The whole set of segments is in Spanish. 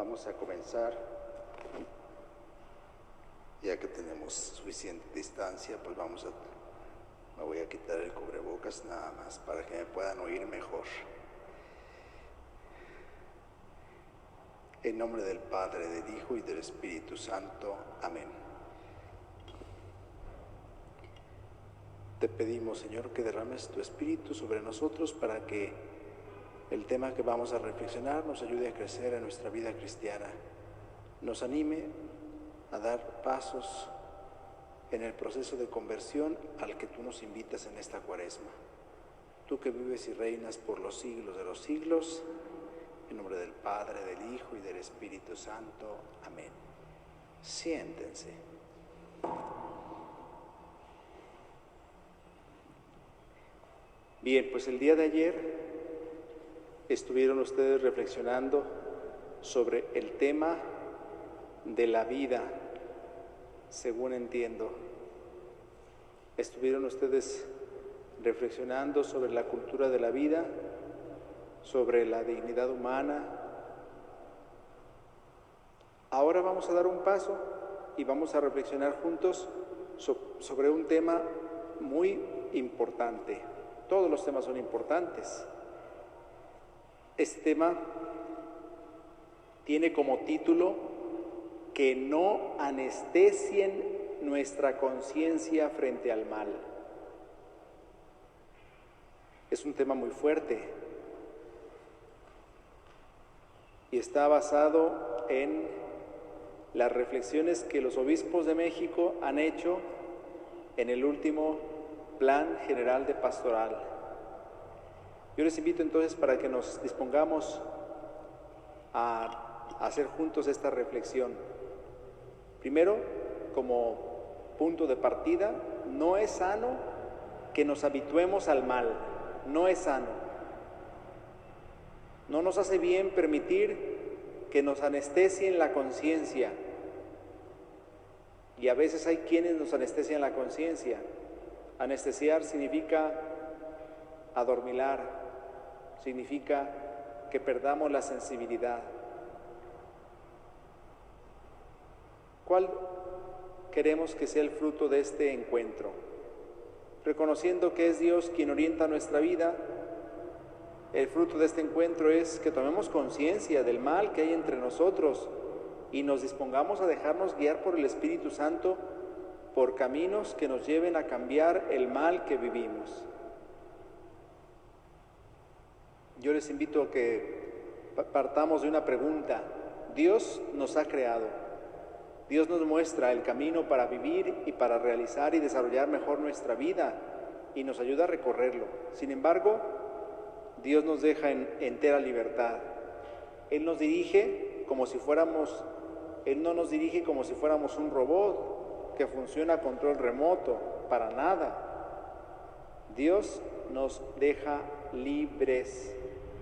Vamos a comenzar. Ya que tenemos suficiente distancia, pues me voy a quitar el cubrebocas nada más para que me puedan oír mejor. En nombre del Padre, del Hijo y del Espíritu Santo. Amén. Te pedimos, Señor, que derrames tu Espíritu sobre nosotros para que el tema que vamos a reflexionar nos ayude a crecer en nuestra vida cristiana, nos anime a dar pasos en el proceso de conversión al que tú nos invitas en esta Cuaresma. Tú que vives y reinas por los siglos de los siglos, en nombre del Padre, del Hijo y del Espíritu Santo. Amén. Siéntense. Bien, pues el día de ayer estuvieron ustedes reflexionando sobre el tema de la vida, según entiendo. Estuvieron ustedes reflexionando sobre la cultura de la vida, sobre la dignidad humana. Ahora vamos a dar un paso y vamos a reflexionar juntos sobre un tema muy importante. Todos los temas son importantes. Este tema tiene como título que no anestesien nuestra conciencia frente al mal. Es un tema muy fuerte y está basado en las reflexiones que los obispos de México han hecho en el último Plan General de Pastoral. Yo les invito entonces para que nos dispongamos a hacer juntos esta reflexión. Primero, como punto de partida, no es sano que nos habituemos al mal, no es sano. No nos hace bien permitir que nos anestesien la conciencia. Y a veces hay quienes nos anestesian la conciencia. Anestesiar significa adormilar, significa que perdamos la sensibilidad. ¿Cuál queremos que sea el fruto de este encuentro? Reconociendo que es Dios quien orienta nuestra vida, el fruto de este encuentro es que tomemos conciencia del mal que hay entre nosotros y nos dispongamos a dejarnos guiar por el Espíritu Santo por caminos que nos lleven a cambiar el mal que vivimos. Yo les invito a que partamos de una pregunta. Dios nos ha creado. Dios nos muestra el camino para vivir y para realizar y desarrollar mejor nuestra vida y nos ayuda a recorrerlo. Sin embargo, Dios nos deja en entera libertad. Él nos dirige como si fuéramos, Él no nos dirige como si fuéramos un robot que funciona a control remoto, para nada. Dios nos deja libres,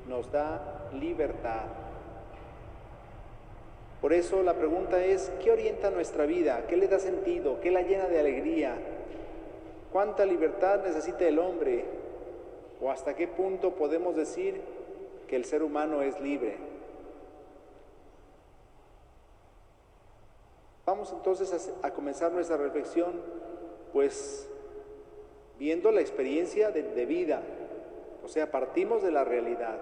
nos da libertad. Por eso la pregunta es, ¿qué orienta nuestra vida? ¿Qué le da sentido? ¿Qué la llena de alegría? ¿Cuánta libertad necesita el hombre? ¿O hasta qué punto podemos decir que el ser humano es libre? Vamos entonces a comenzar nuestra reflexión, pues viendo la experiencia de vida, o sea, partimos de la realidad.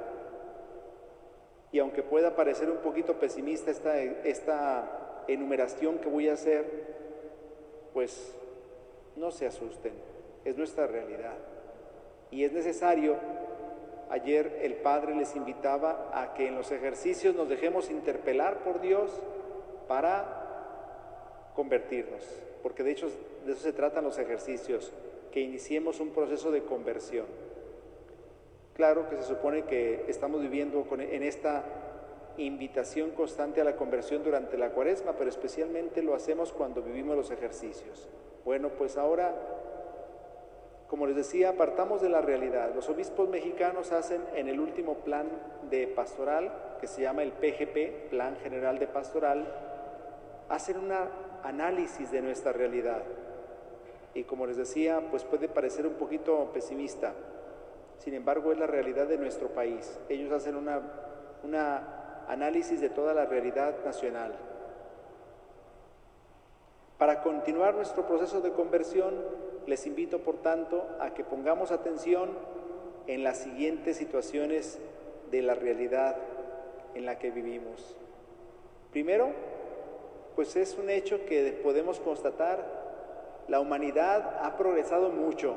Y aunque pueda parecer un poquito pesimista esta enumeración que voy a hacer, pues no se asusten, es nuestra realidad. Y es necesario, ayer el Padre les invitaba a que en los ejercicios nos dejemos interpelar por Dios para convertirnos, porque de hecho de eso se tratan los ejercicios, que iniciemos un proceso de conversión. Claro que se supone que estamos viviendo en esta invitación constante a la conversión durante la Cuaresma, pero especialmente lo hacemos cuando vivimos los ejercicios. Bueno, pues ahora, como les decía, partamos de la realidad. Los obispos mexicanos hacen en el último plan de pastoral, que se llama el PGP, Plan General de Pastoral, hacen un análisis de nuestra realidad. Y como les decía, pues puede parecer un poquito pesimista. Sin embargo, es la realidad de nuestro país. Ellos hacen una análisis de toda la realidad nacional. Para continuar nuestro proceso de conversión, les invito, por tanto, a que pongamos atención en las siguientes situaciones de la realidad en la que vivimos. Primero, pues es un hecho que podemos constatar: la humanidad ha progresado mucho,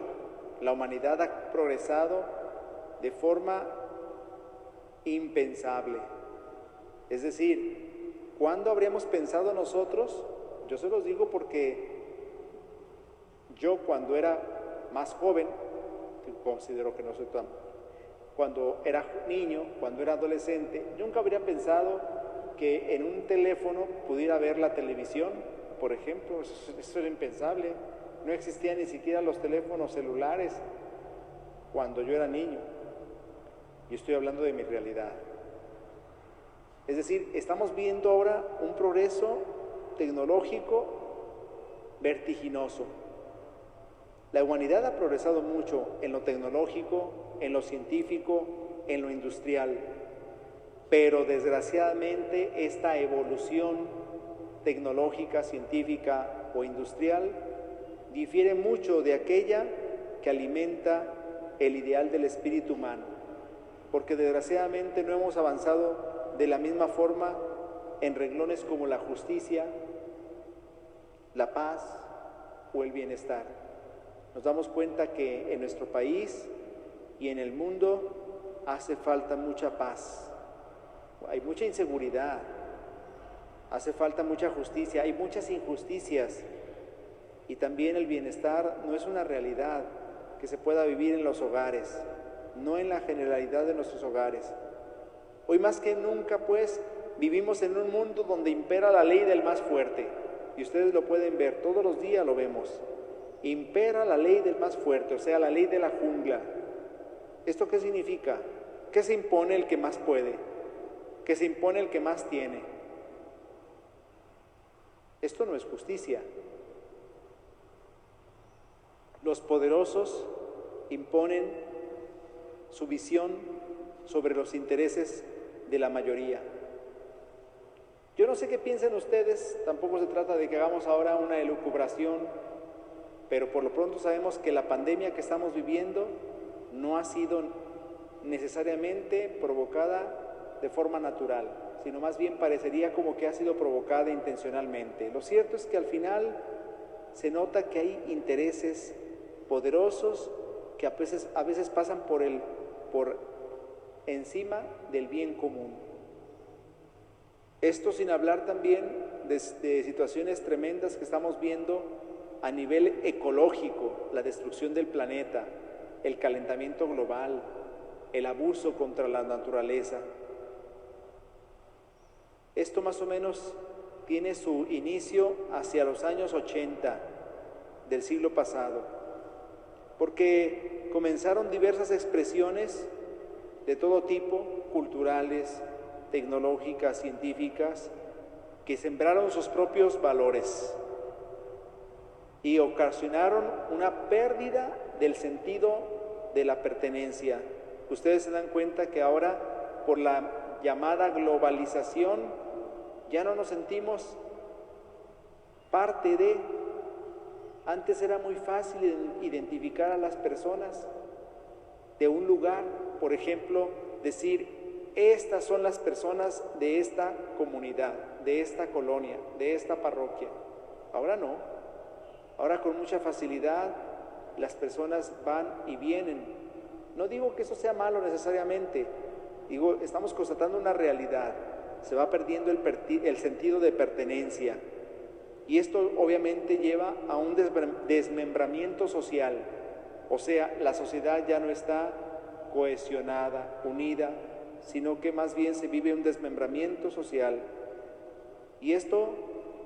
la humanidad ha progresado de forma impensable. Es decir, ¿cuándo habríamos pensado nosotros? Yo se los digo porque yo, cuando era más joven, considero que no soy tan, cuando era niño, cuando era adolescente, nunca habría pensado que en un teléfono pudiera ver la televisión, por ejemplo. Eso era impensable. No existían ni siquiera los teléfonos celulares cuando yo era niño. Y estoy hablando de mi realidad. Es decir, estamos viendo ahora un progreso tecnológico vertiginoso. La humanidad ha progresado mucho en lo tecnológico, en lo científico, en lo industrial, pero desgraciadamente esta evolución tecnológica, científica o industrial difiere mucho de aquella que alimenta el ideal del espíritu humano, porque desgraciadamente no hemos avanzado de la misma forma en renglones como la justicia, la paz o el bienestar. Nos damos cuenta que en nuestro país y en el mundo hace falta mucha paz, hay mucha inseguridad, hace falta mucha justicia, hay muchas injusticias, y también el bienestar no es una realidad que se pueda vivir en los hogares, no en la generalidad de nuestros hogares. Hoy más que nunca, pues, vivimos en un mundo donde impera la ley del más fuerte, y ustedes lo pueden ver, todos los días lo vemos. Impera la ley del más fuerte, o sea, la ley de la jungla. ¿Esto qué significa? Que se impone el que más puede, que se impone el que más tiene. Esto no es justicia. Los poderosos imponen su visión sobre los intereses de la mayoría. Yo no sé qué piensan ustedes, tampoco se trata de que hagamos ahora una elucubración, pero por lo pronto sabemos que la pandemia que estamos viviendo no ha sido necesariamente provocada de forma natural, sino más bien parecería como que ha sido provocada intencionalmente. Lo cierto es que al final se nota que hay intereses poderosos que a veces pasan por encima del bien común. Esto sin hablar también de situaciones tremendas que estamos viendo a nivel ecológico: la destrucción del planeta, el calentamiento global, el abuso contra la naturaleza. Esto más o menos tiene su inicio hacia los años 80 del siglo pasado, porque comenzaron diversas expresiones de todo tipo, culturales, tecnológicas, científicas, que sembraron sus propios valores y ocasionaron una pérdida del sentido de la pertenencia. Ustedes se dan cuenta que ahora, por la llamada globalización, ya no nos sentimos parte de. Antes era muy fácil identificar a las personas de un lugar, por ejemplo, decir: estas son las personas de esta comunidad, de esta colonia, de esta parroquia. Ahora no. Ahora con mucha facilidad las personas van y vienen. No digo que eso sea malo necesariamente, digo, estamos constatando una realidad. Se va perdiendo el sentido de pertenencia, y esto obviamente lleva a un desmembramiento social. O sea, la sociedad ya no está cohesionada, unida, sino que más bien se vive un desmembramiento social. Y esto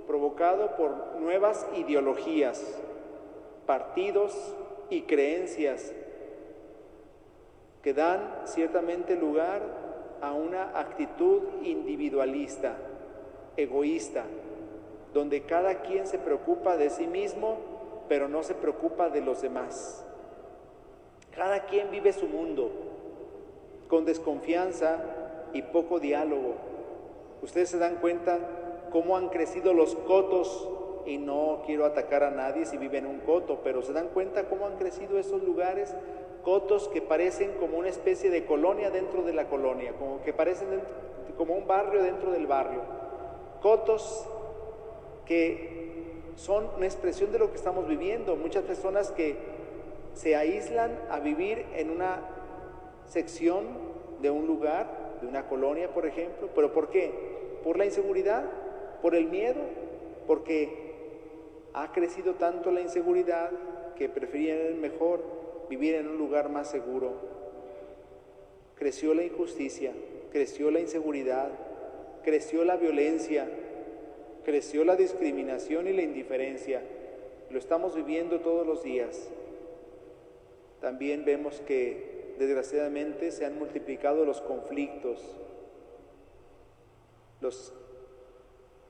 provocado por nuevas ideologías, partidos y creencias que dan ciertamente lugar a una actitud individualista, egoísta, donde cada quien se preocupa de sí mismo, pero no se preocupa de los demás. Cada quien vive su mundo con desconfianza y poco diálogo, Ustedes se dan cuenta cómo han crecido los cotos, y no quiero atacar a nadie si vive en un coto, pero se dan cuenta cómo han crecido esos lugares, cotos que parecen como una especie de colonia dentro de la colonia, como que parecen como un barrio dentro del barrio, cotos que son una expresión de lo que estamos viviendo. Muchas personas que se aíslan a vivir en una sección de un lugar, de una colonia, por ejemplo. ¿Pero por qué? Por la inseguridad, por el miedo, porque ha crecido tanto la inseguridad que preferían mejor vivir en un lugar más seguro. Creció la injusticia, creció la inseguridad, creció la violencia, creció la discriminación y la indiferencia. Lo estamos viviendo todos los días. También vemos que desgraciadamente se han multiplicado los conflictos,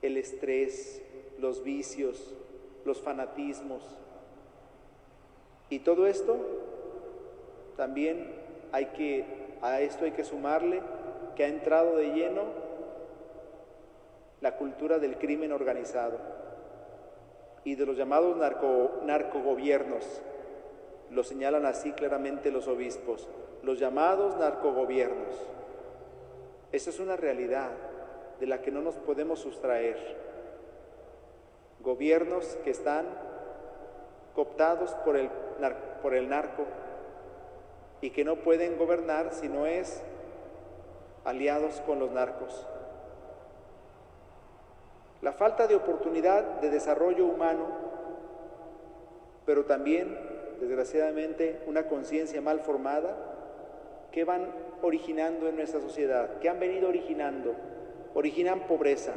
el estrés, los vicios, los fanatismos. Y todo esto también a esto hay que sumarle que ha entrado de lleno la cultura del crimen organizado y de los llamados narcogobiernos. Lo señalan así claramente los obispos, los llamados narcogobiernos. Esa es una realidad de la que no nos podemos sustraer. Gobiernos que están cooptados por el narco y que no pueden gobernar si no es aliados con los narcos. La falta de oportunidad de desarrollo humano, pero también, desgraciadamente, una conciencia mal formada, que van originando en nuestra sociedad, que han venido originan pobreza,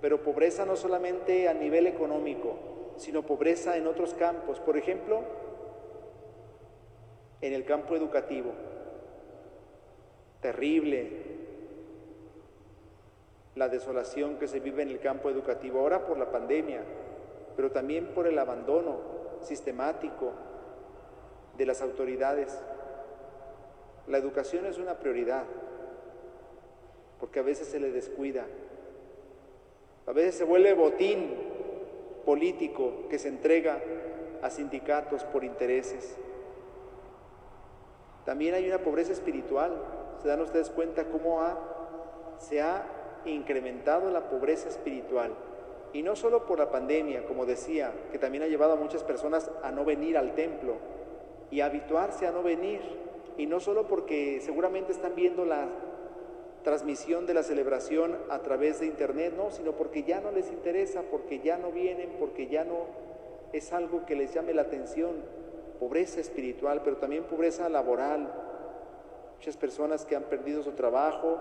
pero pobreza no solamente a nivel económico, sino pobreza en otros campos. Por ejemplo, en el campo educativo. Terrible la desolación que se vive en el campo educativo, ahora por la pandemia, pero también por el abandono sistemático de las autoridades. La educación es una prioridad, porque a veces se le descuida, a veces se vuelve botín político que se entrega a sindicatos por intereses. También hay una pobreza espiritual. ¿Se dan ustedes cuenta cómo se ha incrementado la pobreza espiritual? Y no solo por la pandemia, como decía, que también ha llevado a muchas personas a no venir al templo y a habituarse a no venir. Y no solo porque seguramente están viendo la transmisión de la celebración a través de internet, no, sino porque ya no les interesa, porque ya no vienen, porque ya no es algo que les llame la atención. Pobreza espiritual, pero también pobreza laboral. Muchas personas que han perdido su trabajo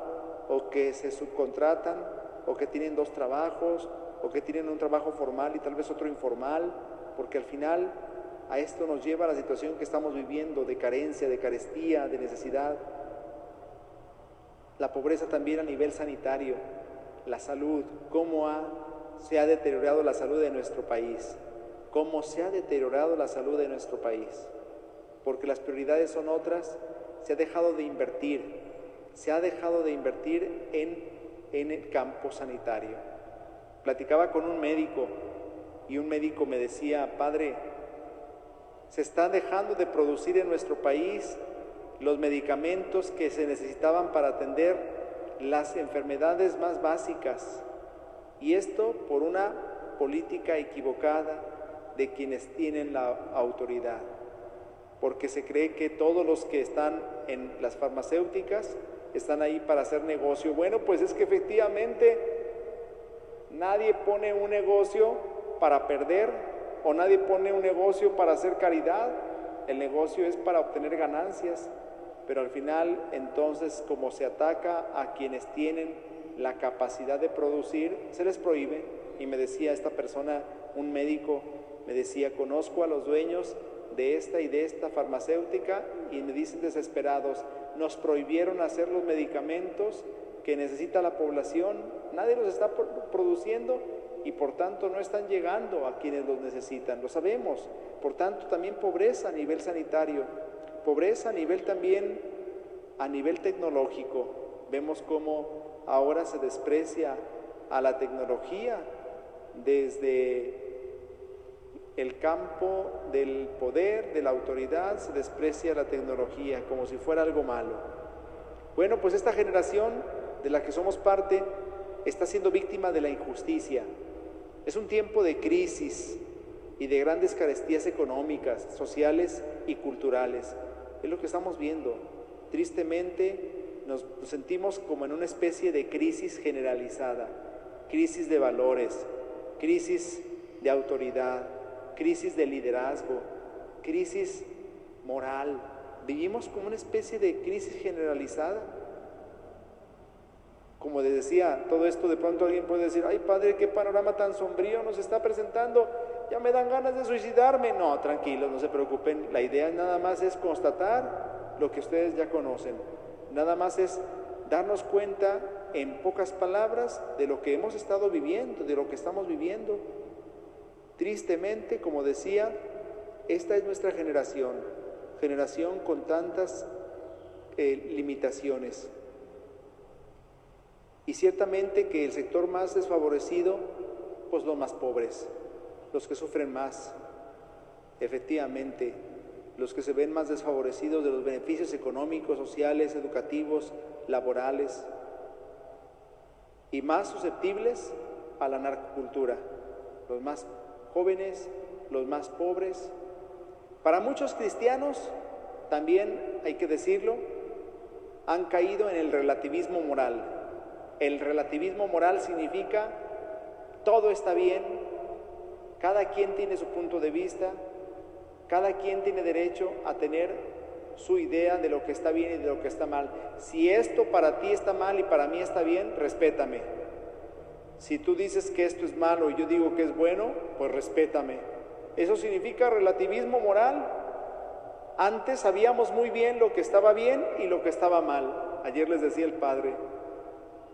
o que se subcontratan o que tienen dos trabajos o que tienen un trabajo formal y tal vez otro informal, porque al final a esto nos lleva a la situación que estamos viviendo de carencia, de carestía, de necesidad. La pobreza también a nivel sanitario, la salud, cómo se ha deteriorado la salud de nuestro país, cómo se ha deteriorado la salud de nuestro país, porque las prioridades son otras. Se ha dejado de invertir en el campo sanitario. Platicaba con un médico y un médico me decía: padre, se están dejando de producir en nuestro país los medicamentos que se necesitaban para atender las enfermedades más básicas, y esto por una política equivocada de quienes tienen la autoridad, porque se cree que todos los que están en las farmacéuticas están ahí para hacer negocio. Bueno, pues es que efectivamente nadie pone un negocio para perder, o nadie pone un negocio para hacer caridad. El negocio es para obtener ganancias, pero al final entonces, como se ataca a quienes tienen la capacidad de producir, se les prohíbe. Y me decía esta persona, un médico, me decía: conozco a los dueños de esta y de esta farmacéutica y me dicen desesperados: nos prohibieron hacer los medicamentos que necesita la población, nadie los está produciendo y por tanto no están llegando a quienes los necesitan, lo sabemos. Por tanto, también pobreza a nivel sanitario, pobreza a nivel también, a nivel tecnológico. Vemos cómo ahora se desprecia a la tecnología desde el campo del poder, de la autoridad, se desprecia la tecnología como si fuera algo malo. Bueno, pues esta generación de la que somos parte está siendo víctima de la injusticia. Es un tiempo de crisis y de grandes carestías económicas, sociales y culturales. Es lo que estamos viendo. Tristemente nos sentimos como en una especie de crisis generalizada, crisis de valores, crisis de autoridad, crisis de liderazgo, crisis moral. Vivimos como una especie de crisis generalizada. Como les decía, todo esto de pronto alguien puede decir, ay padre, qué panorama tan sombrío nos está presentando, ya me dan ganas de suicidarme. No, tranquilos, no se preocupen, la idea nada más es constatar lo que ustedes ya conocen, nada más es darnos cuenta en pocas palabras de lo que hemos estado viviendo, de lo que estamos viviendo. Tristemente, como decía, esta es nuestra generación con tantas limitaciones. Y ciertamente que el sector más desfavorecido, pues los más pobres, los que sufren más, efectivamente, los que se ven más desfavorecidos de los beneficios económicos, sociales, educativos, laborales, y más susceptibles a la narcocultura, los más jóvenes, los más pobres. Para muchos cristianos, también hay que decirlo, han caído en el relativismo moral. El relativismo moral significa todo está bien, cada quien tiene su punto de vista, cada quien tiene derecho a tener su idea de lo que está bien y de lo que está mal. Si esto para ti está mal y para mí está bien, respétame. Si tú dices que esto es malo y yo digo que es bueno, pues respétame. Eso significa relativismo moral. Antes sabíamos muy bien lo que estaba bien y lo que estaba mal. Ayer les decía el padre,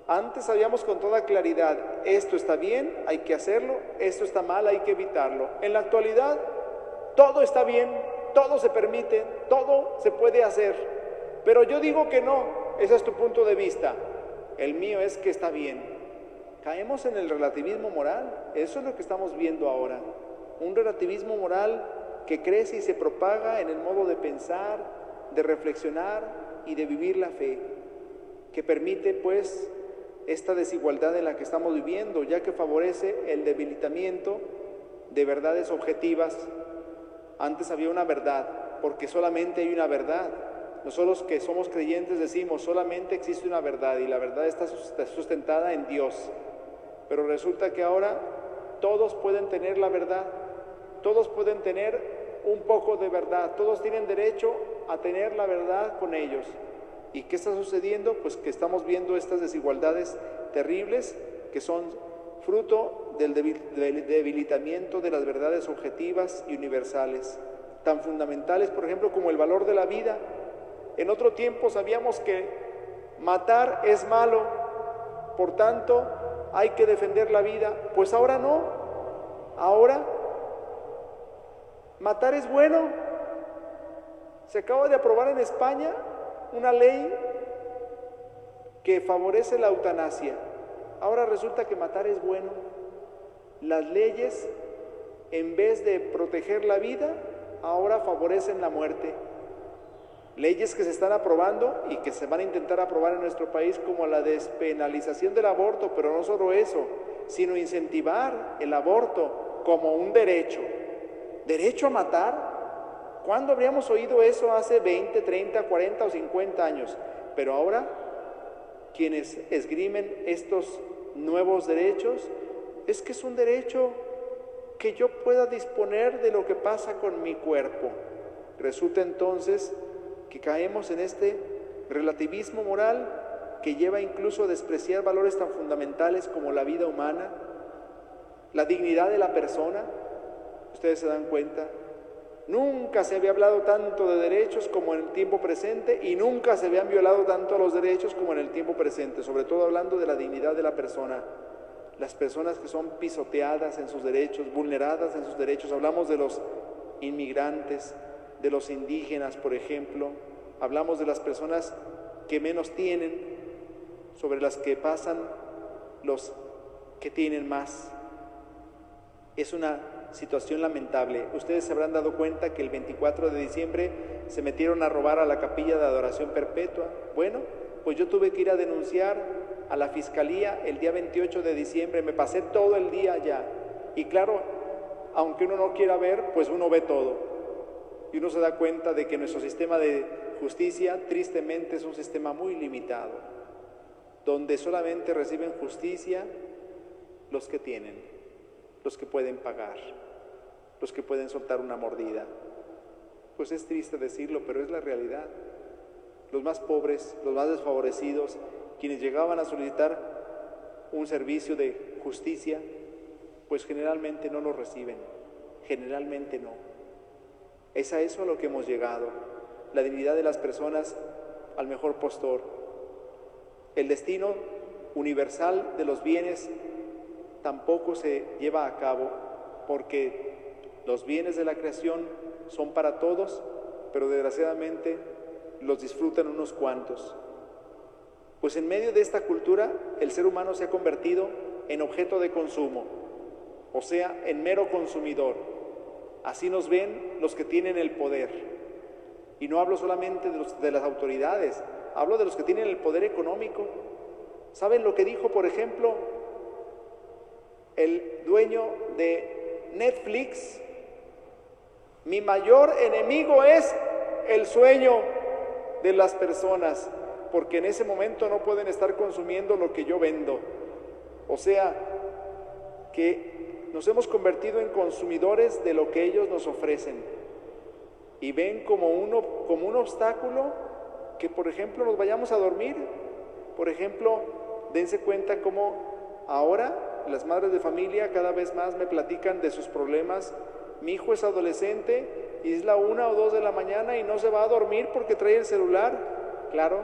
antes sabíamos con toda claridad, esto está bien, hay que hacerlo, esto está mal, hay que evitarlo. En la actualidad, todo está bien, todo se permite, todo se puede hacer. Pero yo digo que no, ese es tu punto de vista. El mío es que está bien. Caemos en el relativismo moral, eso es lo que estamos viendo ahora. Un relativismo moral que crece y se propaga en el modo de pensar, de reflexionar y de vivir la fe, que permite pues esta desigualdad en la que estamos viviendo, ya que favorece el debilitamiento de verdades objetivas. Antes había una verdad, porque solamente hay una verdad. Nosotros que somos creyentes decimos, solamente existe una verdad y la verdad está sustentada en Dios. Pero resulta que ahora todos pueden tener la verdad, todos pueden tener un poco de verdad, todos tienen derecho a tener la verdad con ellos. ¿Y qué está sucediendo? Pues que estamos viendo estas desigualdades terribles que son fruto del debilitamiento de las verdades objetivas y universales, tan fundamentales, por ejemplo, como el valor de la vida. En otro tiempo sabíamos que matar es malo, por tanto hay que defender la vida. Pues ahora no, ahora matar es bueno. Se acaba de aprobar en España una ley que favorece la eutanasia. Ahora resulta que matar es bueno. Las leyes, en vez de proteger la vida, ahora favorecen la muerte. Leyes que se están aprobando y que se van a intentar aprobar en nuestro país, como la despenalización del aborto, pero no solo eso, sino incentivar el aborto como un derecho. ¿Derecho a matar? ¿Cuándo habríamos oído eso hace 20, 30, 40 o 50 años? Pero ahora, quienes esgrimen estos nuevos derechos, es que es un derecho que yo pueda disponer de lo que pasa con mi cuerpo. Resulta entonces que caemos en este relativismo moral que lleva incluso a despreciar valores tan fundamentales como la vida humana, la dignidad de la persona. Ustedes se dan cuenta, nunca se había hablado tanto de derechos como en el tiempo presente y nunca se habían violado tanto los derechos como en el tiempo presente, sobre todo hablando de la dignidad de la persona. Las personas que son pisoteadas en sus derechos, vulneradas en sus derechos. Hablamos de los inmigrantes, de los indígenas, por ejemplo. Hablamos de las personas que menos tienen. sobre las que pasan los que tienen más. Es una situación lamentable. Ustedes se habrán dado cuenta que el 24 de diciembre se metieron a robar a la capilla de adoración perpetua. Bueno, pues yo tuve que ir a denunciar a la fiscalía el día 28 de diciembre, me pasé todo el día allá. Y claro, aunque uno no quiera ver, pues uno ve todo. Y uno se da cuenta de que nuestro sistema de justicia, tristemente, es un sistema muy limitado, donde solamente reciben justicia los que tienen, los que pueden pagar, los que pueden soltar una mordida. Pues es triste decirlo, pero es la realidad. Los más pobres, los más desfavorecidos, quienes llegaban a solicitar un servicio de justicia, pues generalmente no lo reciben, generalmente no. Es a eso a lo que hemos llegado, la dignidad de las personas al mejor postor. El destino universal de los bienes tampoco se lleva a cabo, porque los bienes de la creación son para todos, pero desgraciadamente los disfrutan unos cuantos. Pues en medio de esta cultura, el ser humano se ha convertido en objeto de consumo, o sea, en mero consumidor. Así nos ven los que tienen el poder. Y no hablo solamente de las autoridades, hablo de los que tienen el poder económico. ¿Saben lo que dijo, por ejemplo, el dueño de Netflix? Mi mayor enemigo es el sueño de las personas, porque en ese momento no pueden estar consumiendo lo que yo vendo. O sea, que nos hemos convertido en consumidores de lo que ellos nos ofrecen y ven como un obstáculo que, por ejemplo, nos vayamos a dormir. Por ejemplo, dense cuenta cómo ahora las madres de familia cada vez más me platican de sus problemas. Mi hijo es adolescente y es la 1 o 2 de la mañana y no se va a dormir porque trae el celular. Claro,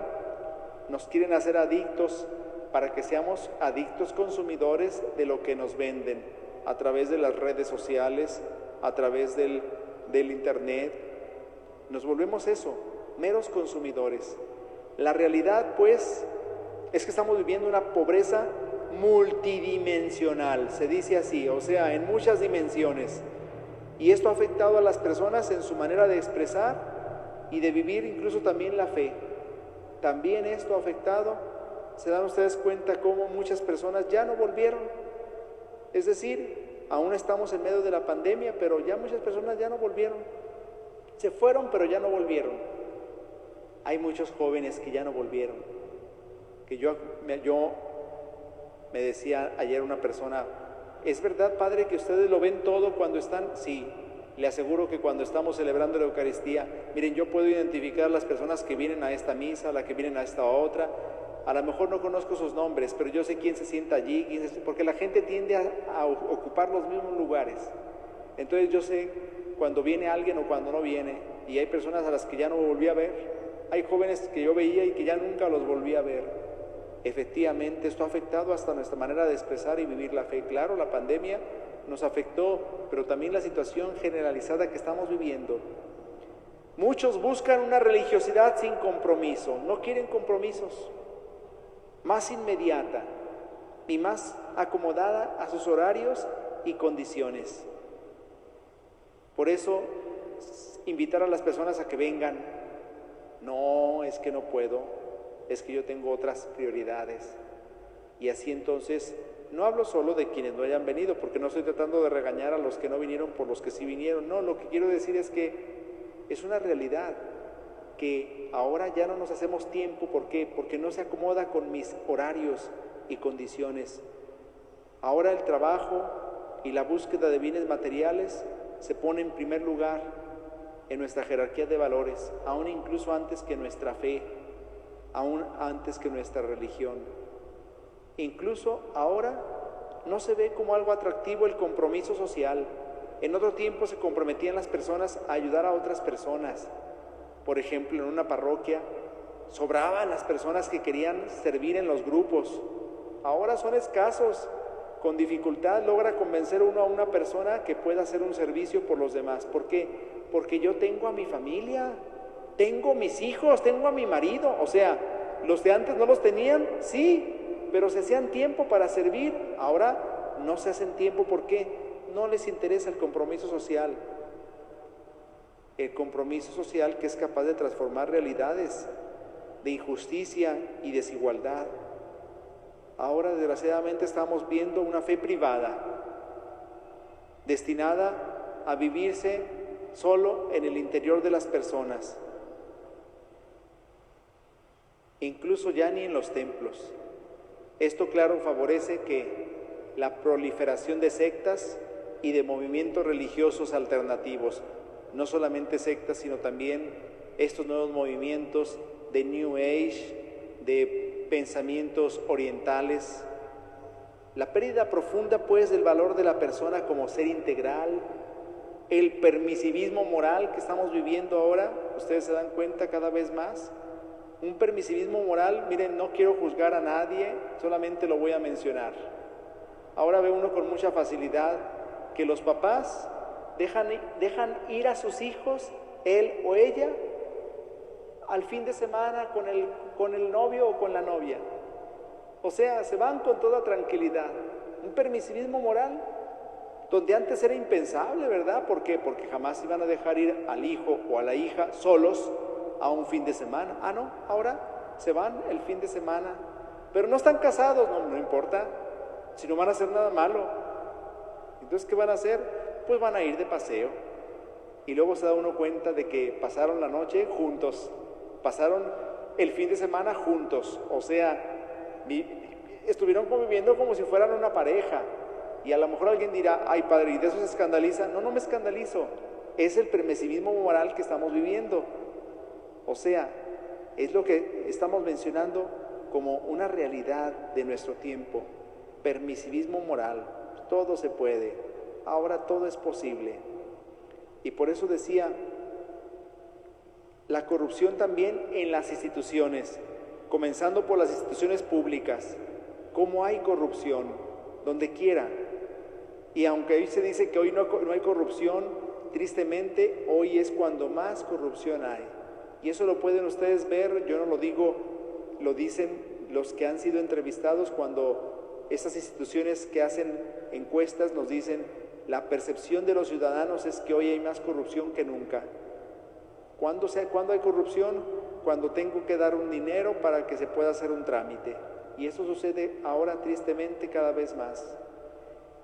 nos quieren hacer adictos para que seamos adictos consumidores de lo que nos venden a través de las redes sociales, a través del internet. Nos volvemos eso, meros consumidores. La realidad, pues, es que estamos viviendo una pobreza multidimensional, se dice así, o sea, en muchas dimensiones. Y esto ha afectado a las personas en su manera de expresar y de vivir incluso también la fe. También esto ha afectado, se dan ustedes cuenta cómo muchas personas ya no volvieron. Es decir, aún estamos en medio de la pandemia, pero ya muchas personas ya no volvieron. Se fueron, pero ya no volvieron. Hay muchos jóvenes que ya no volvieron. Que yo me decía ayer una persona, ¿es verdad, padre, que ustedes lo ven todo cuando están? Sí, le aseguro que cuando estamos celebrando la Eucaristía, miren, yo puedo identificar a las personas que vienen a esta misa, a las que vienen a esta otra. A lo mejor no conozco sus nombres, pero yo sé quién se sienta allí, porque la gente tiende a ocupar los mismos lugares. Entonces yo sé cuando viene alguien o cuando no viene, y hay personas a las que ya no volví a ver. Hay jóvenes que yo veía y que ya nunca los volví a ver. Efectivamente, esto ha afectado hasta nuestra manera de expresar y vivir la fe. Claro, la pandemia nos afectó, pero también la situación generalizada que estamos viviendo. Muchos buscan una religiosidad sin compromiso, no quieren compromisos, más inmediata y más acomodada a sus horarios y condiciones. Por eso, invitar a las personas a que vengan, no, es que no puedo, es que yo tengo otras prioridades. Y así entonces, no hablo solo de quienes no hayan venido, porque no estoy tratando de regañar a los que no vinieron por los que sí vinieron. No, lo que quiero decir es que es una realidad que ahora ya no nos hacemos tiempo. ¿Por qué? Porque no se acomoda con mis horarios y condiciones. Ahora el trabajo y la búsqueda de bienes materiales se pone en primer lugar en nuestra jerarquía de valores, aún incluso antes que nuestra fe, aún antes que nuestra religión. Incluso ahora no se ve como algo atractivo el compromiso social. En otro tiempo se comprometían las personas a ayudar a otras personas. Por ejemplo, en una parroquia sobraban las personas que querían servir en los grupos. Ahora son escasos. Con dificultad logra convencer uno a una persona que pueda hacer un servicio por los demás. ¿Por qué? Porque yo tengo a mi familia, tengo mis hijos, tengo a mi marido. O sea, ¿Los de antes no los tenían? Sí, pero se hacían tiempo para servir. Ahora no se hacen tiempo, ¿por qué? No les interesa el compromiso social. El compromiso social que es capaz de transformar realidades de injusticia y desigualdad. Ahora, desgraciadamente, estamos viendo una fe privada, destinada a vivirse solo en el interior de las personas, incluso ya ni en los templos. Esto, claro, favorece que la proliferación de sectas y de movimientos religiosos alternativos, no solamente sectas, sino también estos nuevos movimientos de New Age, de pensamientos orientales. La pérdida profunda, pues, del valor de la persona como ser integral, el permisivismo moral que estamos viviendo ahora, ustedes se dan cuenta cada vez más, un permisivismo moral, miren, no quiero juzgar a nadie, solamente lo voy a mencionar. Ahora ve uno con mucha facilidad que los papás dejan ir a sus hijos, él o ella, al fin de semana con el novio o con la novia. O sea, se van con toda tranquilidad. Un permisivismo moral donde antes era impensable, ¿verdad? ¿Por qué? Porque jamás iban a dejar ir al hijo o a la hija solos a un fin de semana. Ah, no, ahora se van el fin de semana, pero no están casados, no importa, si no van a hacer nada malo. Entonces, ¿qué van a hacer? Pues van a ir de paseo. Y luego se da uno cuenta de que pasaron la noche juntos, pasaron el fin de semana juntos, o sea, estuvieron conviviendo como si fueran una pareja. Y a lo mejor alguien dirá, ay padre, ¿y de eso se escandaliza? No, no me escandalizo, es el permisivismo moral que estamos viviendo. O sea, es lo que estamos mencionando como una realidad de nuestro tiempo, permisivismo moral. Todo se puede, ahora todo es posible. Y por eso decía, la corrupción también en las instituciones, comenzando por las instituciones públicas. ¿Cómo hay corrupción? Donde quiera. Y aunque hoy se dice que hoy no hay corrupción, tristemente hoy es cuando más corrupción hay. Y eso lo pueden ustedes ver, yo no lo digo, lo dicen los que han sido entrevistados cuando estas instituciones que hacen encuestas nos dicen, la percepción de los ciudadanos es que hoy hay más corrupción que nunca. ¿Cuándo hay corrupción? Cuando tengo que dar un dinero para que se pueda hacer un trámite. Y eso sucede ahora tristemente cada vez más.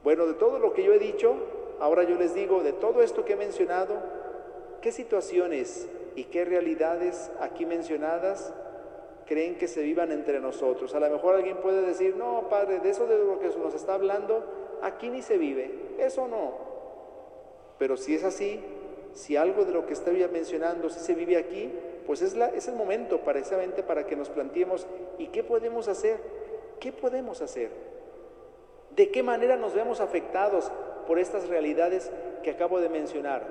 Bueno, de todo lo que yo he dicho, ahora yo les digo, de todo esto que he mencionado, ¿qué situaciones y qué realidades aquí mencionadas creen que se vivan entre nosotros? A lo mejor alguien puede decir, no, padre, de eso de lo que nos está hablando, aquí ni se vive, eso no. Pero si es así, si algo de lo que estoy mencionando sí se vive aquí, pues es el momento precisamente para que nos planteemos, ¿y qué podemos hacer? ¿Qué podemos hacer? ¿De qué manera nos vemos afectados por estas realidades que acabo de mencionar?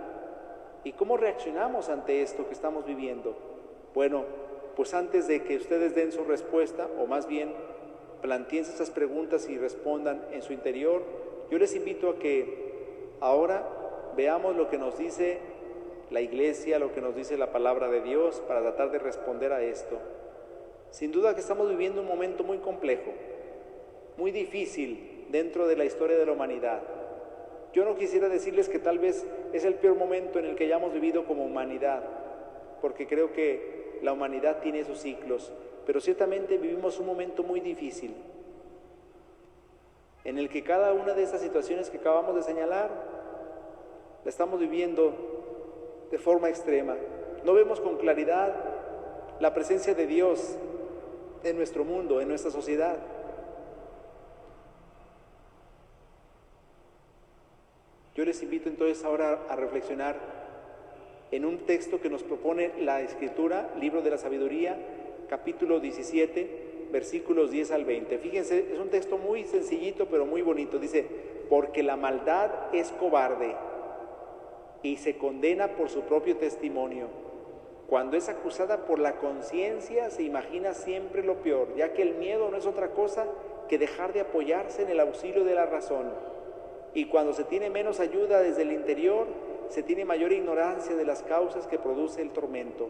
¿Y cómo reaccionamos ante esto que estamos viviendo? Bueno, pues antes de que ustedes den su respuesta, o más bien planteen estas preguntas y respondan en su interior, yo les invito a que ahora veamos lo que nos dice la Iglesia, lo que nos dice la palabra de Dios para tratar de responder a esto. Sin duda que estamos viviendo un momento muy complejo, muy difícil dentro de la historia de la humanidad. Yo no quisiera decirles que tal vez es el peor momento en el que hayamos vivido como humanidad, porque creo que la humanidad tiene sus ciclos, pero ciertamente vivimos un momento muy difícil, en el que cada una de estas situaciones que acabamos de señalar, la estamos viviendo de forma extrema. No vemos con claridad la presencia de Dios en nuestro mundo, en nuestra sociedad. Yo les invito entonces ahora a reflexionar en un texto que nos propone la Escritura, Libro de la Sabiduría, capítulo 17, versículos 10 al 20. Fíjense, es un texto muy sencillito pero muy bonito. Dice, porque la maldad es cobarde y se condena por su propio testimonio. Cuando es acusada por la conciencia, se imagina siempre lo peor, ya que el miedo no es otra cosa que dejar de apoyarse en el auxilio de la razón. Y cuando se tiene menos ayuda desde el interior, se tiene mayor ignorancia de las causas que produce el tormento.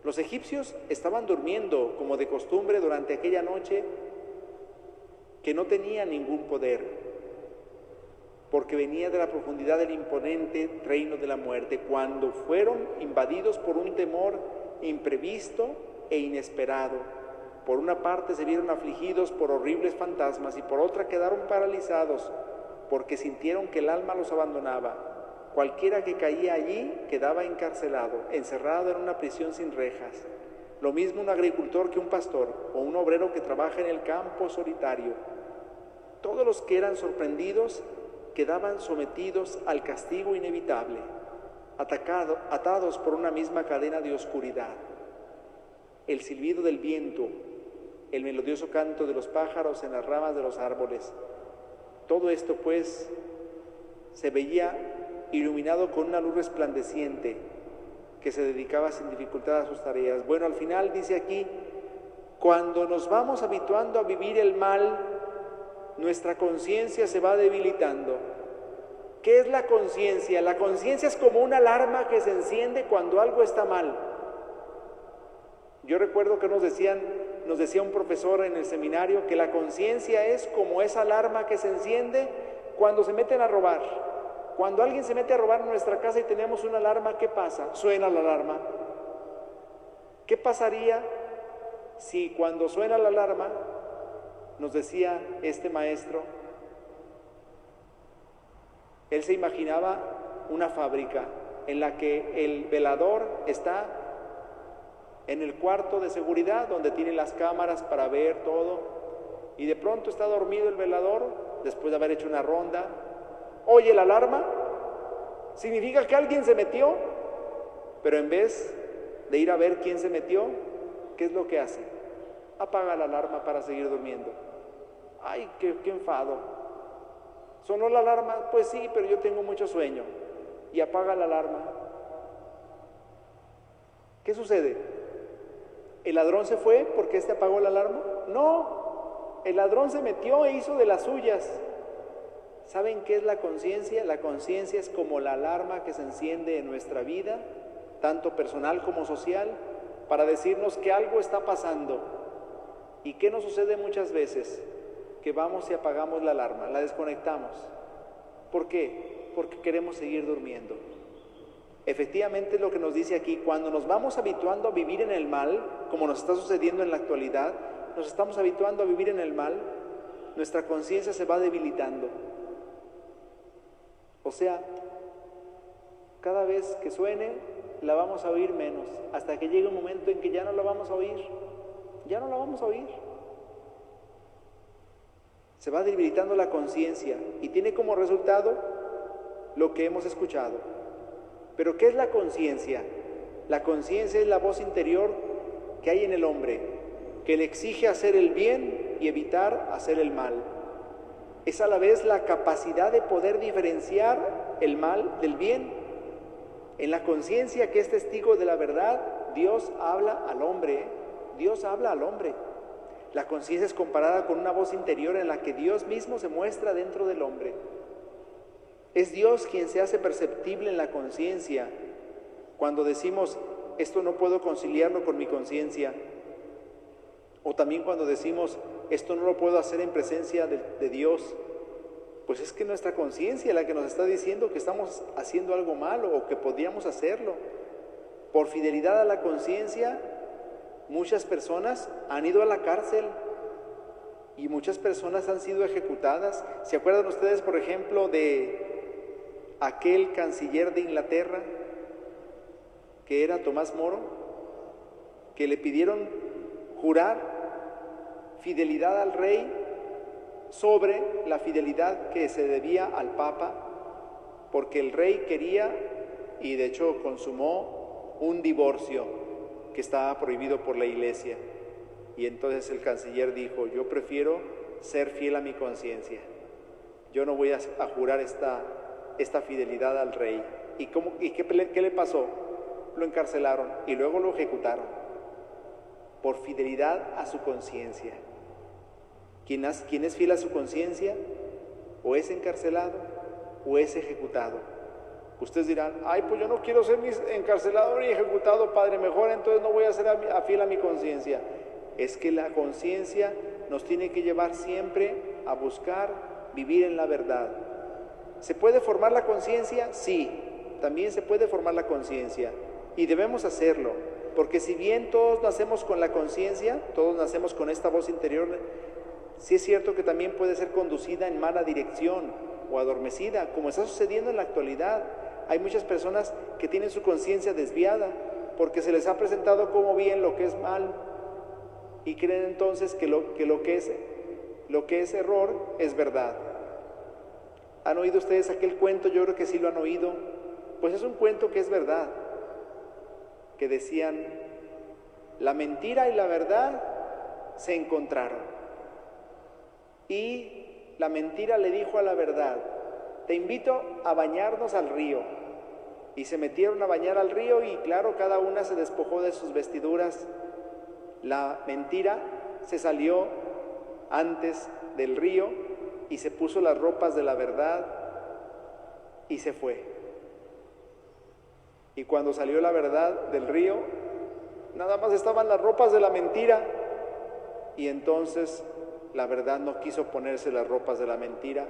Los egipcios estaban durmiendo como de costumbre durante aquella noche que no tenía ningún poder, porque venía de la profundidad del imponente reino de la muerte, cuando fueron invadidos por un temor imprevisto e inesperado. Por una parte se vieron afligidos por horribles fantasmas y por otra quedaron paralizados porque sintieron que el alma los abandonaba. Cualquiera que caía allí quedaba encarcelado, encerrado en una prisión sin rejas. Lo mismo un agricultor que un pastor o un obrero que trabaja en el campo solitario. Todos los que eran sorprendidos quedaban sometidos al castigo inevitable, atados por una misma cadena de oscuridad. El silbido del viento, el melodioso canto de los pájaros en las ramas de los árboles, todo esto pues se veía iluminado con una luz resplandeciente que se dedicaba sin dificultad a sus tareas. Bueno, al final dice aquí, cuando nos vamos habituando a vivir el mal, nuestra conciencia se va debilitando. ¿Qué es la conciencia? La conciencia es como una alarma que se enciende cuando algo está mal. Yo recuerdo que nos decía un profesor en el seminario que la conciencia es como esa alarma que se enciende cuando se meten a robar. Cuando alguien se mete a robar en nuestra casa y tenemos una alarma, ¿qué pasa? Suena la alarma. ¿Qué pasaría si cuando suena la alarma, nos decía este maestro, él se imaginaba una fábrica en la que el velador está en el cuarto de seguridad donde tiene las cámaras para ver todo y de pronto está dormido el velador después de haber hecho una ronda, oye la alarma, significa que alguien se metió, pero en vez de ir a ver quién se metió, ¿qué es lo que hace? Apaga la alarma para seguir durmiendo. Ay, qué enfado. ¿Sonó la alarma? Pues sí, pero yo tengo mucho sueño. Y apaga la alarma. ¿Qué sucede? ¿El ladrón se fue porque éste apagó la alarma? No, el ladrón se metió e hizo de las suyas. ¿Saben qué es la conciencia? La conciencia es como la alarma que se enciende en nuestra vida, tanto personal como social, para decirnos que algo está pasando. ¿Y qué nos sucede muchas veces? Que vamos y apagamos la alarma, la desconectamos. ¿Por qué? Porque queremos seguir durmiendo. Efectivamente, lo que nos dice aquí, cuando nos vamos habituando a vivir en el mal, como nos está sucediendo en la actualidad, nos estamos habituando a vivir en el mal, nuestra conciencia se va debilitando. O sea, cada vez que suene, la vamos a oír menos, hasta que llegue un momento en que ya no la vamos a oír. Ya no la vamos a oír. Se va debilitando la conciencia y tiene como resultado lo que hemos escuchado. Pero ¿qué es la conciencia? La conciencia es la voz interior que hay en el hombre, que le exige hacer el bien y evitar hacer el mal. Es a la vez la capacidad de poder diferenciar el mal del bien. En la conciencia que es testigo de la verdad, Dios habla al hombre. Dios habla al hombre. La conciencia es comparada con una voz interior en la que Dios mismo se muestra dentro del hombre. Es Dios quien se hace perceptible en la conciencia. Cuando decimos, esto no puedo conciliarlo con mi conciencia, o también cuando decimos, esto no lo puedo hacer en presencia de Dios, pues es que nuestra conciencia es la que nos está diciendo que estamos haciendo algo malo o que podríamos hacerlo. Por fidelidad a la conciencia, muchas personas han ido a la cárcel y muchas personas han sido ejecutadas. ¿Se acuerdan ustedes, por ejemplo, de aquel canciller de Inglaterra, que era Tomás Moro, que le pidieron jurar fidelidad al rey sobre la fidelidad que se debía al Papa, porque el rey quería, y de hecho consumó, un divorcio que estaba prohibido por la Iglesia. Y entonces el canciller dijo, yo prefiero ser fiel a mi conciencia, yo no voy a jurar esta fidelidad al rey. ¿Y qué le pasó? Lo encarcelaron y luego lo ejecutaron por fidelidad a su conciencia. Quien es fiel a su conciencia o es encarcelado o es ejecutado. Ustedes dirán, ay, pues yo no quiero ser ni encarcelado ni ejecutado, Padre, mejor entonces no voy a ser fiel a mi conciencia. Es que la conciencia nos tiene que llevar siempre a buscar vivir en la verdad. ¿Se puede formar la conciencia? Sí, también se puede formar la conciencia y debemos hacerlo, porque si bien todos nacemos con la conciencia, todos nacemos con esta voz interior, sí es cierto que también puede ser conducida en mala dirección o adormecida, como está sucediendo en la actualidad. Hay muchas personas que tienen su conciencia desviada porque se les ha presentado como bien lo que es mal y creen entonces que lo que es error es verdad. ¿Han oído ustedes aquel cuento? Yo creo que sí lo han oído. Pues es un cuento que es verdad, que decían, la mentira y la verdad se encontraron. Y la mentira le dijo a la verdad, te invito a bañarnos al río. Y se metieron a bañar al río y claro, cada una se despojó de sus vestiduras. La mentira se salió antes del río y se puso las ropas de la verdad y se fue. Y cuando salió la verdad del río, nada más estaban las ropas de la mentira. Y entonces la verdad no quiso ponerse las ropas de la mentira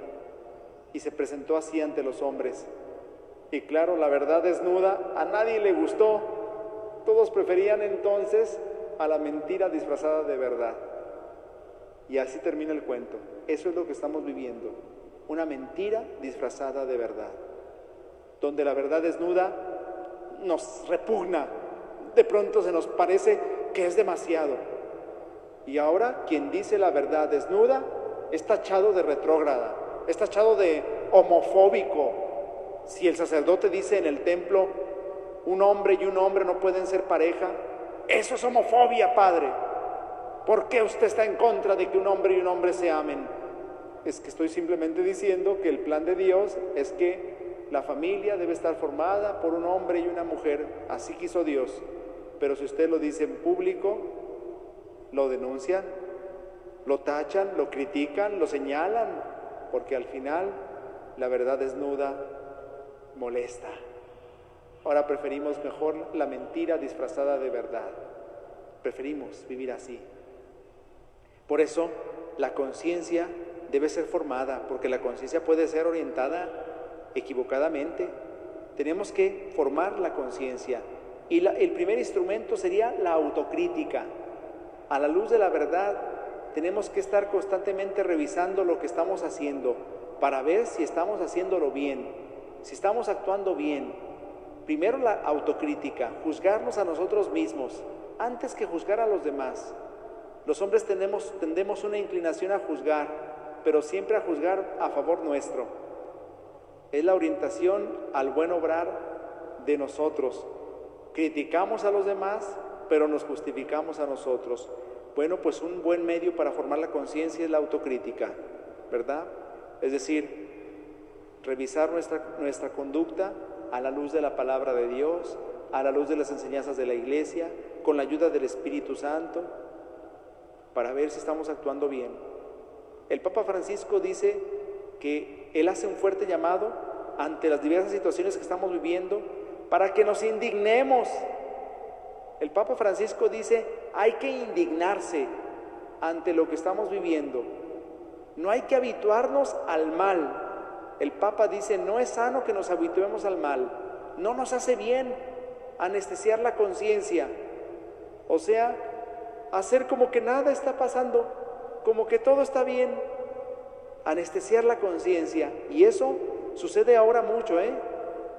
y se presentó así ante los hombres. Y claro, la verdad desnuda a nadie le gustó. Todos preferían entonces a la mentira disfrazada de verdad. Y así termina el cuento. Eso es lo que estamos viviendo. Una mentira disfrazada de verdad. Donde la verdad desnuda nos repugna. De pronto se nos parece que es demasiado. Y ahora quien dice la verdad desnuda es tachado de retrógrada, es tachado de homofóbico. Si el sacerdote dice en el templo, un hombre y un hombre no pueden ser pareja, eso es homofobia, padre. ¿Por qué usted está en contra de que un hombre y un hombre se amen? Es que estoy simplemente diciendo que el plan de Dios es que la familia debe estar formada por un hombre y una mujer, así quiso Dios. Pero si usted lo dice en público, lo denuncian, lo tachan, lo critican, lo señalan, porque al final la verdad desnuda molesta. Ahora preferimos mejor la mentira disfrazada de verdad. Preferimos vivir así. Por eso la conciencia debe ser formada, porque la conciencia puede ser orientada equivocadamente. Tenemos que formar la conciencia y el primer instrumento sería la autocrítica. A la luz de la verdad tenemos que estar constantemente revisando lo que estamos haciendo para ver si estamos haciéndolo bien, si estamos actuando bien. Primero la autocrítica, juzgarnos a nosotros mismos antes que juzgar a los demás. Los hombres tendemos una inclinación a juzgar, pero siempre a juzgar a favor nuestro. Es la orientación al buen obrar de nosotros. Criticamos a los demás, pero nos justificamos a nosotros. Bueno, pues un buen medio para formar la conciencia es la autocrítica, ¿verdad? Es decir, revisar nuestra conducta a la luz de la palabra de Dios, a la luz de las enseñanzas de la Iglesia, con la ayuda del Espíritu Santo, para ver si estamos actuando bien. El Papa Francisco dice que él hace un fuerte llamado ante las diversas situaciones que estamos viviendo para que nos indignemos. El Papa Francisco dice, hay que indignarse ante lo que estamos viviendo. No hay que habituarnos al mal. El Papa dice, no es sano que nos habituemos al mal. No nos hace bien anestesiar la conciencia. O sea, hacer como que nada está pasando, como que todo está bien. Anestesiar la conciencia. Y eso sucede ahora mucho,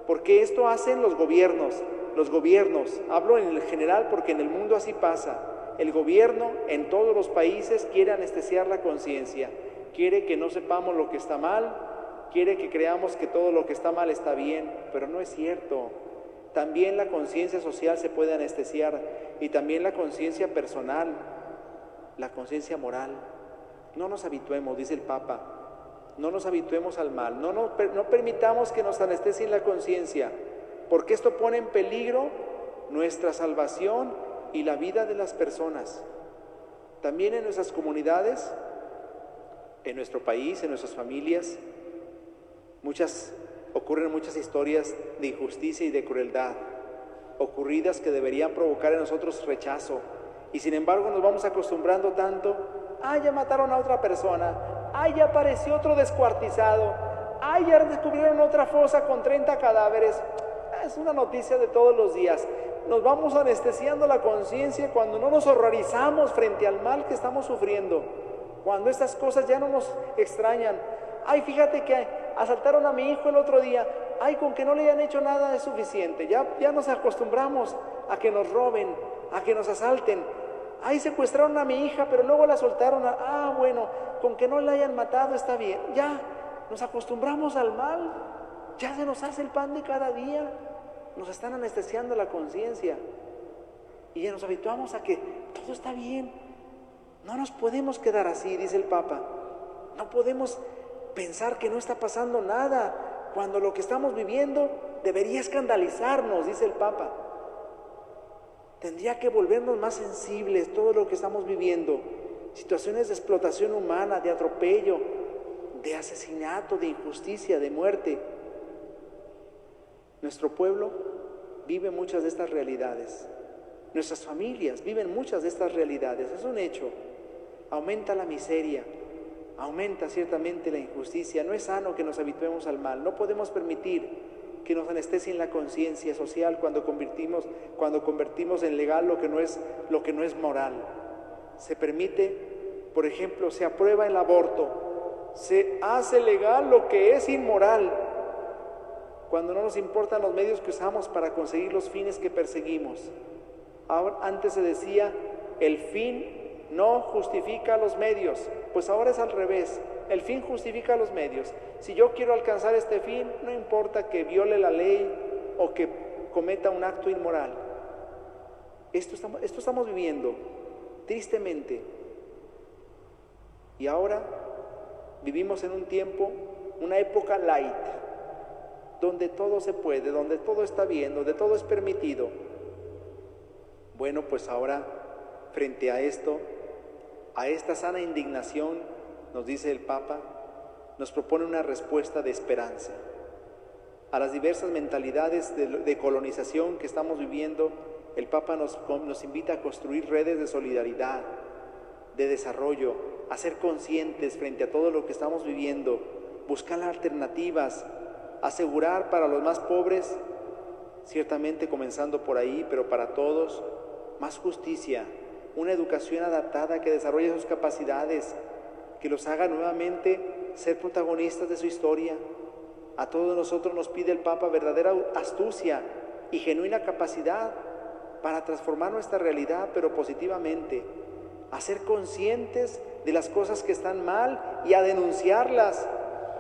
porque esto hacen los gobiernos. Los gobiernos, hablo en el general porque en el mundo así pasa. El gobierno en todos los países quiere anestesiar la conciencia, quiere que no sepamos lo que está mal, quiere que creamos que todo lo que está mal está bien, pero no es cierto. También la conciencia social se puede anestesiar y también la conciencia personal, la conciencia moral. No nos habituemos, dice el Papa, no nos habituemos al mal, no permitamos que nos anestesien la conciencia, porque esto pone en peligro nuestra salvación y la vida de las personas. También en nuestras comunidades, en nuestro país, en nuestras familias, muchas ocurren muchas historias de injusticia y de crueldad, ocurridas que deberían provocar en nosotros rechazo. Y sin embargo nos vamos acostumbrando tanto. ¡Ay, ya mataron a otra persona! ¡Ay, ya apareció otro descuartizado! ¡Ay, ya descubrieron otra fosa con 30 cadáveres! Es una noticia de todos los días. Nos vamos anestesiando la conciencia cuando no nos horrorizamos frente al mal que estamos sufriendo, cuando estas cosas ya no nos extrañan. ¡Ay, fíjate que asaltaron a mi hijo el otro día! ¡Ay, con que no le hayan hecho nada es suficiente! Ya nos acostumbramos a que nos roben, a que nos asalten. ¡Ay, secuestraron a mi hija, pero luego la soltaron! Bueno, con que no la hayan matado está bien. Ya nos acostumbramos al mal, ya se nos hace el pan de cada día. Nos están anestesiando la conciencia y ya nos habituamos a que todo está bien. No nos podemos quedar así, dice el Papa. No podemos pensar que no está pasando nada, cuando lo que estamos viviendo debería escandalizarnos, dice el Papa. Tendría que volvernos más sensibles todo lo que estamos viviendo. Situaciones de explotación humana, de atropello, de asesinato, de injusticia, de muerte. Nuestro pueblo vive muchas de estas realidades. Nuestras familias viven muchas de estas realidades. Es un hecho. Aumenta la miseria, aumenta ciertamente la injusticia. No es sano que nos habituemos al mal. No podemos permitir que nos anestesien la conciencia social cuando convertimos en legal lo que no es moral. Se permite, por ejemplo, se aprueba el aborto, se hace legal lo que es inmoral, cuando no nos importan los medios que usamos para conseguir los fines que perseguimos. Antes se decía, el fin no justifica los medios. Pues ahora es al revés, el fin justifica los medios. Si yo quiero alcanzar este fin, no importa que viole la ley o que cometa un acto inmoral. Esto estamos viviendo, tristemente. Y ahora vivimos en un tiempo, una época light, donde todo se puede, donde todo está bien, donde todo es permitido. Bueno, pues ahora, frente a esto, a esta sana indignación, nos dice el Papa, nos propone una respuesta de esperanza. A las diversas mentalidades de colonización que estamos viviendo, el Papa nos invita a construir redes de solidaridad, de desarrollo, a ser conscientes frente a todo lo que estamos viviendo, buscar alternativas, asegurar para los más pobres, ciertamente comenzando por ahí, pero para todos, más justicia, una educación adaptada que desarrolle sus capacidades, que los haga nuevamente ser protagonistas de su historia. A todos nosotros nos pide el Papa verdadera astucia y genuina capacidad para transformar nuestra realidad, pero positivamente, a ser conscientes de las cosas que están mal y a denunciarlas.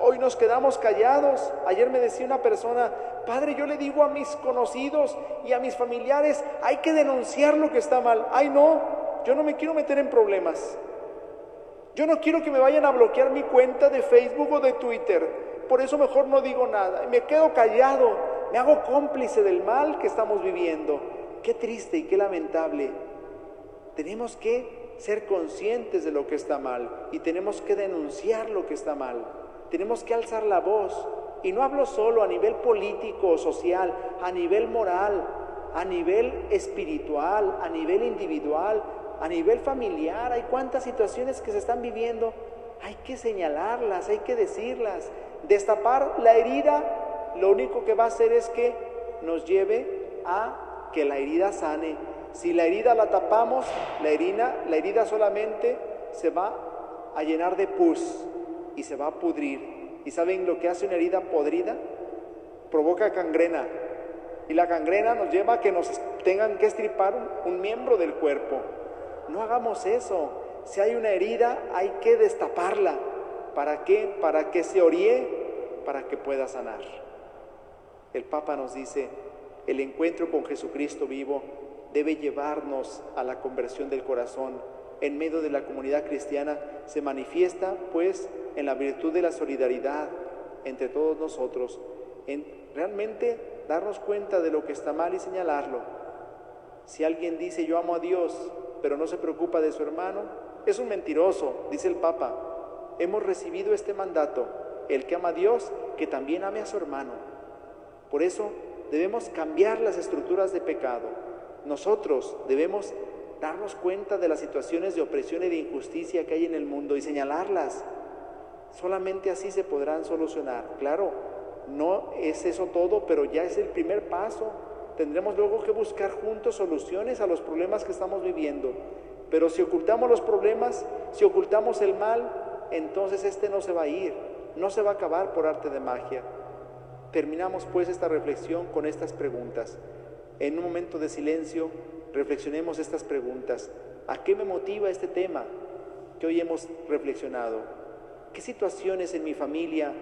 Hoy nos quedamos callados. Ayer me decía una persona, padre, yo le digo a mis conocidos y a mis familiares, hay que denunciar lo que está mal. Ay, no, yo no me quiero meter en problemas. Yo no quiero que me vayan a bloquear mi cuenta de Facebook o de Twitter. Por eso mejor no digo nada. Me quedo callado, me hago cómplice del mal que estamos viviendo. Qué triste y qué lamentable. Tenemos que ser conscientes de lo que está mal y tenemos que denunciar lo que está mal. Tenemos que alzar la voz, y no hablo solo a nivel político o social, a nivel moral, a nivel espiritual, a nivel individual, a nivel familiar. Hay cuántas situaciones que se están viviendo, hay que señalarlas, hay que decirlas. Destapar la herida, lo único que va a hacer es que nos lleve a que la herida sane. Si la herida la tapamos, la herida solamente se va a llenar de pus y se va a pudrir. ¿Y saben lo que hace una herida podrida? Provoca gangrena. Y la gangrena nos lleva a que nos tengan que estripar un miembro del cuerpo. No hagamos eso. Si hay una herida, hay que destaparla. ¿Para qué? Para que se oríe, para que pueda sanar. El Papa nos dice, el encuentro con Jesucristo vivo debe llevarnos a la conversión del corazón. En medio de la comunidad cristiana se manifiesta, pues, en la virtud de la solidaridad entre todos nosotros, en realmente darnos cuenta de lo que está mal y señalarlo. Si alguien dice yo amo a Dios, pero no se preocupa de su hermano, es un mentiroso, dice el Papa. Hemos recibido este mandato, el que ama a Dios, que también ame a su hermano. Por eso debemos cambiar las estructuras de pecado. Nosotros debemos darnos cuenta de las situaciones de opresión y de injusticia que hay en el mundo y señalarlas. Solamente así se podrán solucionar. Claro, no es eso todo, pero ya es el primer paso. Tendremos luego que buscar juntos soluciones a los problemas que estamos viviendo. Pero si ocultamos los problemas, si ocultamos el mal, entonces este no se va a ir, no se va a acabar por arte de magia. Terminamos pues esta reflexión con estas preguntas. En un momento de silencio, reflexionemos estas preguntas. ¿A qué me motiva este tema que hoy hemos reflexionado? ¿Qué situaciones en mi familia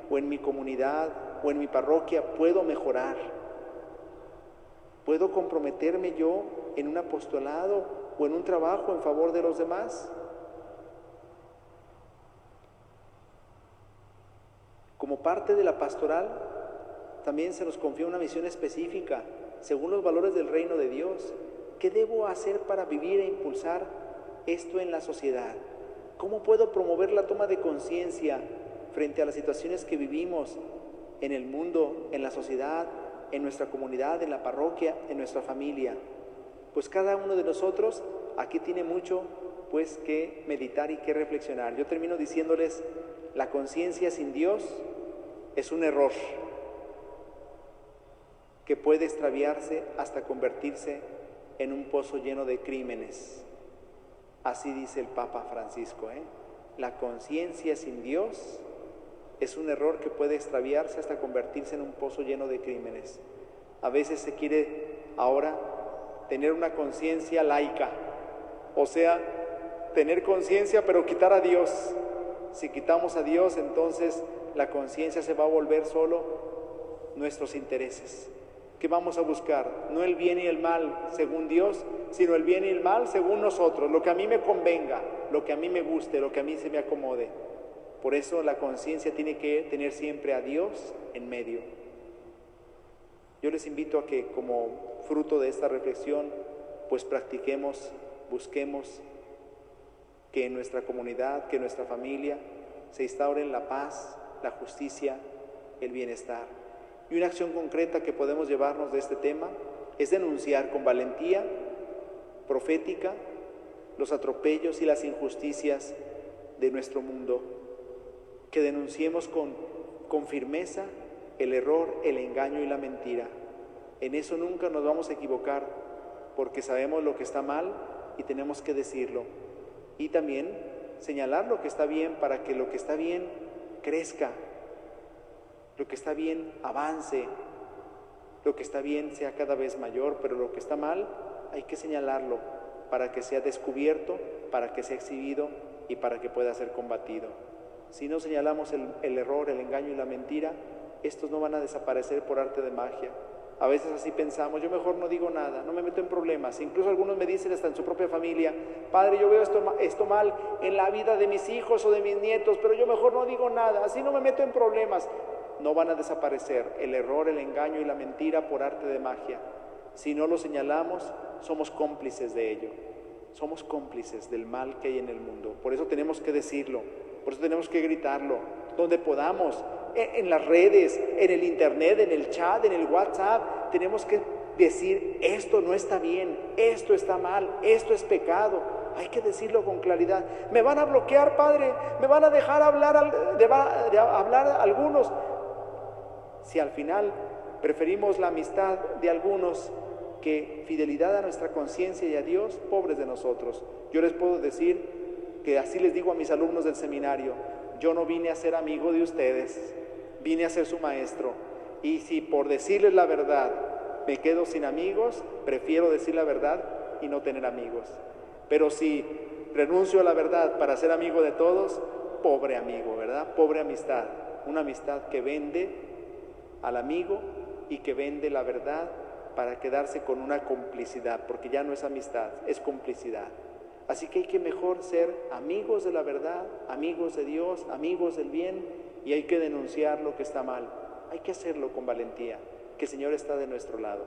o en mi comunidad o en mi parroquia puedo mejorar? ¿Puedo comprometerme yo en un apostolado o en un trabajo en favor de los demás? Como parte de la pastoral, también se nos confía una misión específica, según los valores del reino de Dios. ¿Qué debo hacer para vivir e impulsar esto en la sociedad? ¿Cómo puedo promover la toma de conciencia frente a las situaciones que vivimos en el mundo, en la sociedad, en nuestra comunidad, en la parroquia, en nuestra familia? Pues cada uno de nosotros aquí tiene mucho pues que meditar y que reflexionar. Yo termino diciéndoles, la conciencia sin Dios es un error que puede extraviarse hasta convertirse en un pozo lleno de crímenes. Así dice el Papa Francisco, La conciencia sin Dios es un error que puede extraviarse hasta convertirse en un pozo lleno de crímenes. A veces se quiere ahora tener una conciencia laica, o sea, tener conciencia pero quitar a Dios. Si quitamos a Dios, entonces la conciencia se va a volver solo nuestros intereses. ¿Qué vamos a buscar? No el bien y el mal según Dios, sino el bien y el mal según nosotros, lo que a mí me convenga, lo que a mí me guste, lo que a mí se me acomode. Por eso la conciencia tiene que tener siempre a Dios en medio. Yo les invito a que como fruto de esta reflexión, pues practiquemos, busquemos que en nuestra comunidad, que en nuestra familia se instauren la paz, la justicia, el bienestar. Y una acción concreta que podemos llevarnos de este tema es denunciar con valentía profética los atropellos y las injusticias de nuestro mundo. Que denunciemos con firmeza el error, el engaño y la mentira. En eso nunca nos vamos a equivocar, porque sabemos lo que está mal y tenemos que decirlo. Y también señalar lo que está bien para que lo que está bien crezca, lo que está bien avance, lo que está bien sea cada vez mayor, pero lo que está mal hay que señalarlo para que sea descubierto, para que sea exhibido y para que pueda ser combatido. Si no señalamos el error, el engaño y la mentira, estos no van a desaparecer por arte de magia. A veces así pensamos, yo mejor no digo nada, no me meto en problemas. Incluso algunos me dicen hasta en su propia familia, padre, yo veo esto mal en la vida de mis hijos o de mis nietos, pero yo mejor no digo nada, así no me meto en problemas. No van a desaparecer el error, el engaño y la mentira por arte de magia. Si no lo señalamos, somos cómplices de ello. Somos cómplices del mal que hay en el mundo. Por eso tenemos que decirlo, por eso tenemos que gritarlo, donde podamos, en las redes, en el internet, en el chat, en el WhatsApp. Tenemos que decir, esto no está bien, esto está mal, esto es pecado. Hay que decirlo con claridad. Me van a bloquear, padre, me van a dejar hablar algunos. Si al final preferimos la amistad de algunos que fidelidad a nuestra conciencia y a Dios, pobres de nosotros. Yo les puedo decir que así les digo a mis alumnos del seminario, yo no vine a ser amigo de ustedes, vine a ser su maestro. Y si por decirles la verdad me quedo sin amigos, prefiero decir la verdad y no tener amigos. Pero si renuncio a la verdad para ser amigo de todos, pobre amigo, ¿verdad? Pobre amistad. Una amistad que vende al amigo y que vende la verdad para quedarse con una complicidad, porque ya no es amistad, es complicidad. Así que hay que mejor ser amigos de la verdad, amigos de Dios, amigos del bien, y hay que denunciar lo que está mal. Hay que hacerlo con valentía, que el Señor está de nuestro lado.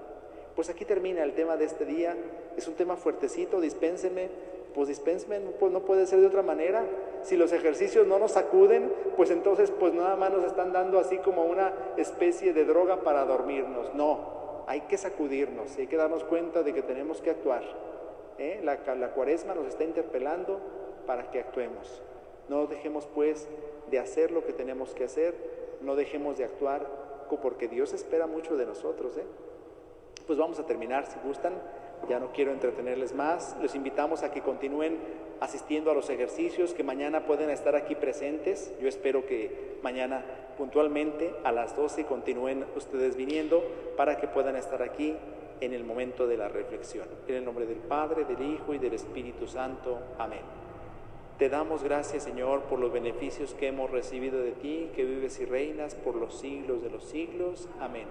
Pues aquí termina el tema de este día. Es un tema fuertecito, dispénsenme, pues no puede ser de otra manera. Si los ejercicios no nos sacuden, pues entonces pues nada más nos están dando así como una especie de droga para dormirnos. No, hay que sacudirnos, hay que darnos cuenta de que tenemos que actuar. La Cuaresma nos está interpelando para que actuemos. No dejemos pues de hacer lo que tenemos que hacer, no dejemos de actuar, porque Dios espera mucho de nosotros. Pues vamos a terminar, si gustan, ya no quiero entretenerles más. Les invitamos a que continúen asistiendo a los ejercicios, que mañana pueden estar aquí presentes. Yo espero que mañana puntualmente a las 12 continúen ustedes viniendo para que puedan estar aquí en el momento de la reflexión. En el nombre del Padre, del Hijo y del Espíritu Santo. Amén. Te damos gracias, Señor, por los beneficios que hemos recibido de ti, que vives y reinas por los siglos de los siglos. Amén.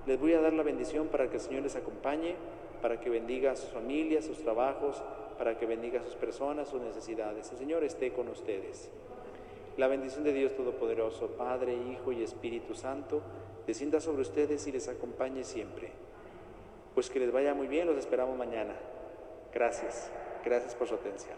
Les voy a dar la bendición para que el Señor les acompañe, para que bendiga a sus familias, sus trabajos, para que bendiga a sus personas, sus necesidades. El Señor esté con ustedes. La bendición de Dios Todopoderoso, Padre, Hijo y Espíritu Santo, descienda sobre ustedes y les acompañe siempre. Pues que les vaya muy bien, los esperamos mañana. Gracias por su atención.